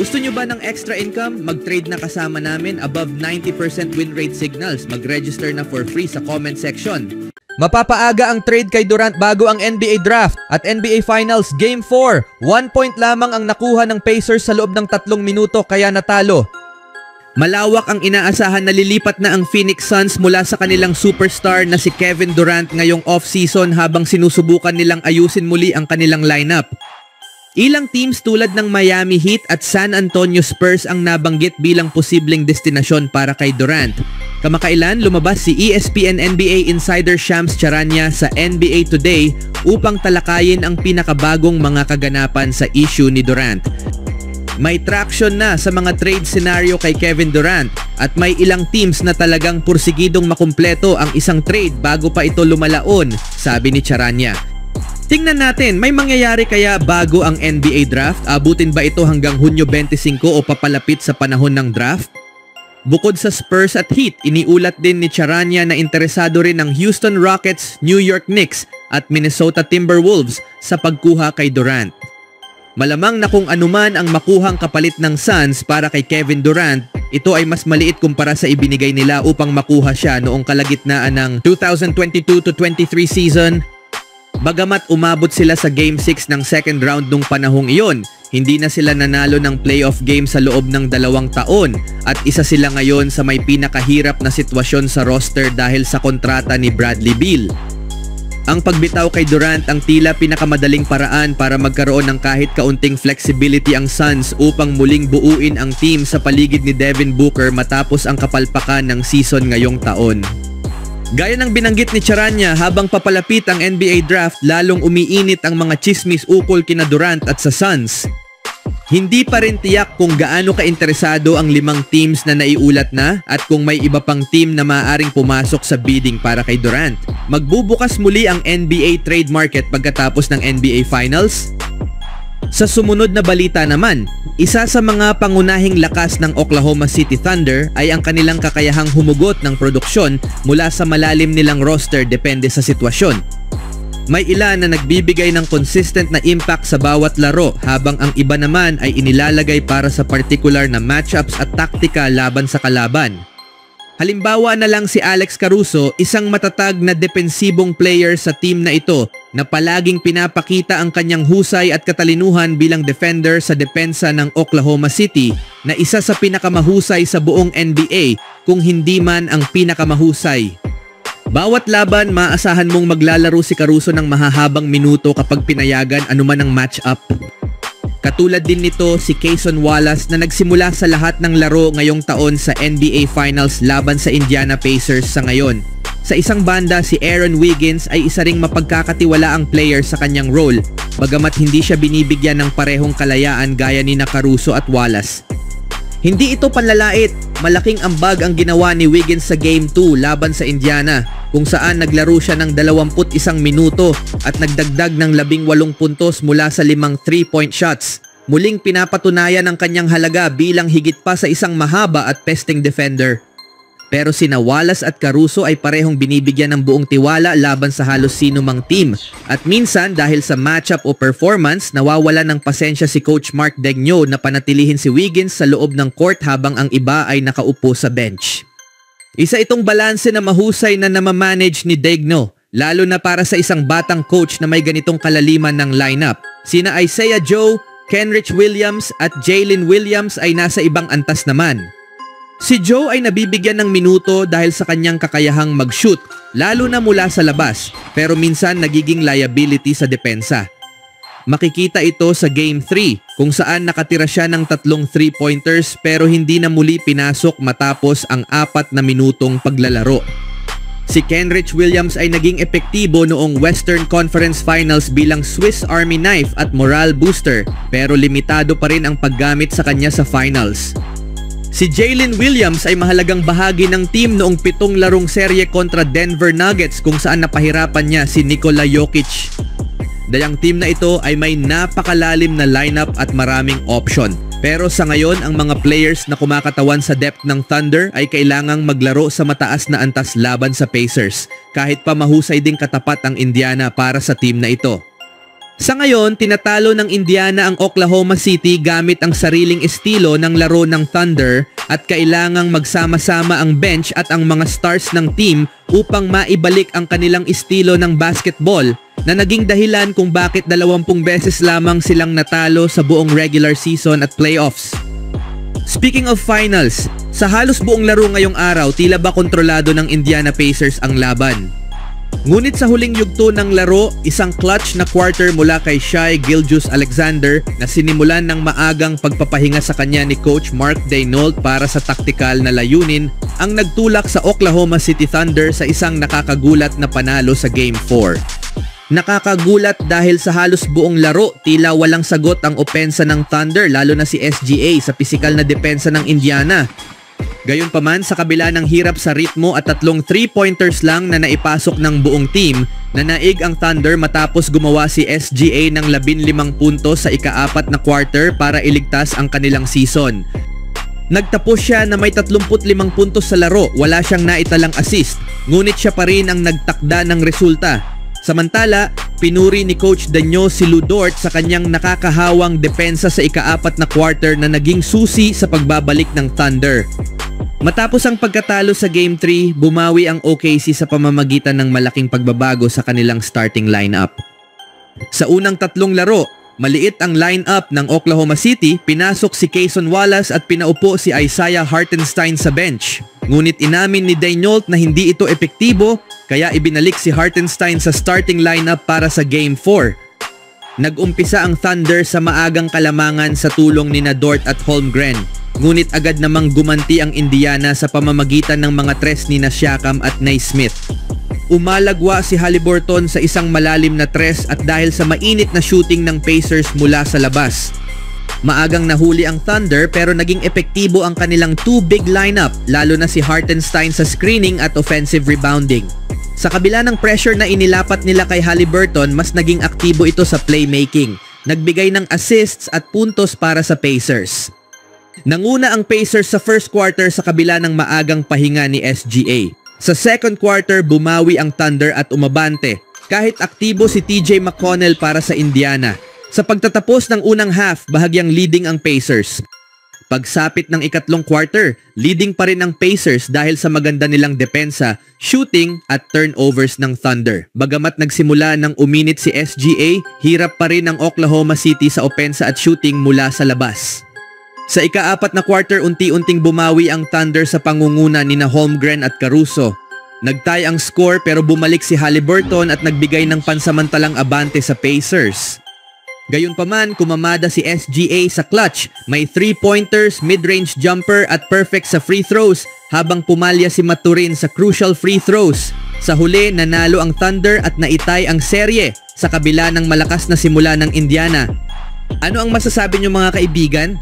Gusto nyo ba ng extra income? Mag-trade na kasama namin above 90% win rate signals. Mag-register na for free sa comment section. Mapapaaga ang trade kay Durant bago ang NBA Draft at NBA Finals Game 4. 1 point lamang ang nakuha ng Pacers sa loob ng 3 minuto kaya natalo. Malawak ang inaasahan na lilipat na ang Phoenix Suns mula sa kanilang superstar na si Kevin Durant ngayong off-season habang sinusubukan nilang ayusin muli ang kanilang lineup. Ilang teams tulad ng Miami Heat at San Antonio Spurs ang nabanggit bilang posibleng destinasyon para kay Durant. Kamakailan lumabas si ESPN NBA insider Shams Charania sa NBA Today upang talakayin ang pinakabagong mga kaganapan sa issue ni Durant. May traction na sa mga trade scenario kay Kevin Durant at may ilang teams na talagang pursigidong makumpleto ang isang trade bago pa ito lumalaon, sabi ni Charania. Tingnan natin, may mangyayari kaya bago ang NBA Draft? Abutin ba ito hanggang Hunyo 25 o papalapit sa panahon ng draft? Bukod sa Spurs at Heat, iniulat din ni Charania na interesado rin ang Houston Rockets, New York Knicks at Minnesota Timberwolves sa pagkuha kay Durant. Malamang na kung anuman ang makuhang kapalit ng Suns para kay Kevin Durant, ito ay mas maliit kumpara sa ibinigay nila upang makuha siya noong kalagitnaan ng 2022-23 season. Bagamat umabot sila sa Game 6 ng second round nung panahong iyon, hindi na sila nanalo ng playoff game sa loob ng 2 taon at isa sila ngayon sa may pinakahirap na sitwasyon sa roster dahil sa kontrata ni Bradley Beal. Ang pagbitaw kay Durant ang tila pinakamadaling paraan para magkaroon ng kahit kaunting flexibility ang Suns upang muling buuin ang team sa paligid ni Devin Booker matapos ang kapalpakan ng season ngayong taon. Gaya ng binanggit ni Charania, habang papalapit ang NBA Draft, lalong umiinit ang mga chismis ukol kina Durant at sa Suns. Hindi pa rin tiyak kung gaano kainteresado ang 5 teams na naiulat na at kung may iba pang team na maaaring pumasok sa bidding para kay Durant. Magbubukas muli ang NBA trade market pagkatapos ng NBA Finals? Sa sumunod na balita naman, isa sa mga pangunahing lakas ng Oklahoma City Thunder ay ang kanilang kakayahang humugot ng produksyon mula sa malalim nilang roster depende sa sitwasyon. May ilan na nagbibigay ng consistent na impact sa bawat laro habang ang iba naman ay inilalagay para sa particular na matchups at taktika laban sa kalaban. Halimbawa na lang si Alex Caruso, isang matatag na depensibong player sa team na ito na palaging pinapakita ang kanyang husay at katalinuhan bilang defender sa depensa ng Oklahoma City na isa sa pinakamahusay sa buong NBA kung hindi man ang pinakamahusay. Bawat laban, maasahan mong maglalaro si Caruso ng mahahabang minuto kapag pinayagan anuman ang matchup. Katulad din nito si Cason Wallace na nagsimula sa lahat ng laro ngayong taon sa NBA Finals laban sa Indiana Pacers sa ngayon. Sa isang banda, si Aaron Wiggins ay isa ring mapagkakatiwalaang player sa kanyang role, bagamat hindi siya binibigyan ng parehong kalayaan gaya ni Caruso at Wallace. Hindi ito panlalait, malaking ambag ang ginawa ni Wiggins sa Game 2 laban sa Indiana, kung saan naglaro siya ng 21 minuto at nagdagdag ng 18 puntos mula sa 5 3-point shots. Muling pinapatunayan ang kanyang halaga bilang higit pa sa isang mahaba at pesting defender. Pero sina Wallace at Caruso ay parehong binibigyan ng buong tiwala laban sa halos sino mang team. At minsan dahil sa matchup o performance, nawawala ng pasensya si Coach Mark Daigneault na panatilihin si Wiggins sa loob ng court habang ang iba ay nakaupo sa bench. Isa itong balanse na mahusay na namamanage ni Daigneault, lalo na para sa isang batang coach na may ganitong kalaliman ng lineup. Sina Isaiah Joe, Kenrich Williams at Jalen Williams ay nasa ibang antas naman. Si Joe ay nabibigyan ng minuto dahil sa kanyang kakayahang mag-shoot, lalo na mula sa labas, pero minsan nagiging liability sa depensa. Makikita ito sa Game 3 kung saan nakatira siya ng 3 3-pointers pero hindi na muli pinasok matapos ang 4 na minutong paglalaro. Si Kenrich Williams ay naging epektibo noong Western Conference Finals bilang Swiss Army knife at morale booster pero limitado pa rin ang paggamit sa kanya sa finals. Si Jalen Williams ay mahalagang bahagi ng team noong 7 larong serye kontra Denver Nuggets kung saan napahirapan niya si Nikola Jokic. Dayang team na ito ay may napakalalim na lineup at maraming option. Pero sa ngayon, ang mga players na kumakatawan sa depth ng Thunder ay kailangang maglaro sa mataas na antas laban sa Pacers, kahit pa mahusay ding katapat ang Indiana para sa team na ito. Sa ngayon, tinatalo ng Indiana ang Oklahoma City gamit ang sariling estilo ng laro ng Thunder at kailangang magsama-sama ang bench at ang mga stars ng team upang maibalik ang kanilang estilo ng basketball na naging dahilan kung bakit 20 beses lamang silang natalo sa buong regular season at playoffs. Speaking of finals, sa halos buong laro ngayong araw tila ba kontrolado ng Indiana Pacers ang laban. Ngunit sa huling yugto ng laro, isang clutch na quarter mula kay Shai Gilgeous-Alexander na sinimulan ng maagang pagpapahinga sa kanya ni Coach Mark Daigneault para sa taktikal na layunin ang nagtulak sa Oklahoma City Thunder sa isang nakakagulat na panalo sa Game 4. Nakakagulat dahil sa halos buong laro, tila walang sagot ang opensa ng Thunder lalo na si SGA sa pisikal na depensa ng Indiana. Gayunpaman, sa kabila ng hirap sa ritmo at 3 3-pointers lang na naipasok ng buong team, nanaig ang Thunder matapos gumawa si SGA ng 15 puntos sa ika-4 na quarter para iligtas ang kanilang season. Nagtapos siya na may 35 puntos sa laro, wala siyang naitalang assist, ngunit siya pa rin ang nagtakda ng resulta. Samantala, pinuri ni Coach Daigneault si Lu Dort sa kanyang nakakahawang depensa sa ika-4 na quarter na naging susi sa pagbabalik ng Thunder. Matapos ang pagkatalo sa Game 3, bumawi ang OKC sa pamamagitan ng malaking pagbabago sa kanilang starting lineup. Sa unang 3 laro, maliit ang lineup ng Oklahoma City, pinasok si Cason Wallace at pinaupo si Isaiah Hartenstein sa bench. Ngunit inamin ni Daigneault na hindi ito epektibo, kaya ibinalik si Hartenstein sa starting lineup para sa Game 4. Nag-umpisa ang Thunder sa maagang kalamangan sa tulong ni Dort at Holmgren. Ngunit agad namang gumanti ang Indiana sa pamamagitan ng mga tres ni Siakam at Naismith. Umalagwa si Haliburton sa isang malalim na tres at dahil sa mainit na shooting ng Pacers mula sa labas. Maagang nahuli ang Thunder pero naging epektibo ang kanilang 2 big lineup, lalo na si Hartenstein sa screening at offensive rebounding. Sa kabila ng pressure na inilapat nila kay Haliburton, mas naging aktibo ito sa playmaking. Nagbigay ng assists at puntos para sa Pacers. Nanguna ang Pacers sa first quarter sa kabila ng maagang pahinga ni SGA. Sa second quarter, bumawi ang Thunder at umabante, kahit aktibo si TJ McConnell para sa Indiana. Sa pagtatapos ng unang half, bahagyang leading ang Pacers. Pagsapit ng ikatlong quarter, leading pa rin ang Pacers dahil sa maganda nilang depensa, shooting at turnovers ng Thunder. Bagamat nagsimula ng uminit si SGA, hirap pa rin ang Oklahoma City sa opensa at shooting mula sa labas. Sa ika-4 na quarter, unti-unting bumawi ang Thunder sa pangunguna ni Holmgren at Caruso. Nagtie ang score pero bumalik si Haliburton at nagbigay ng pansamantalang abante sa Pacers. Gayunpaman, kumamada si SGA sa clutch, may 3-pointers, mid-range jumper at perfect sa free throws habang pumalya si Maturin sa crucial free throws. Sa huli, nanalo ang Thunder at naitay ang serye sa kabila ng malakas na simula ng Indiana. Ano ang masasabi niyo mga kaibigan?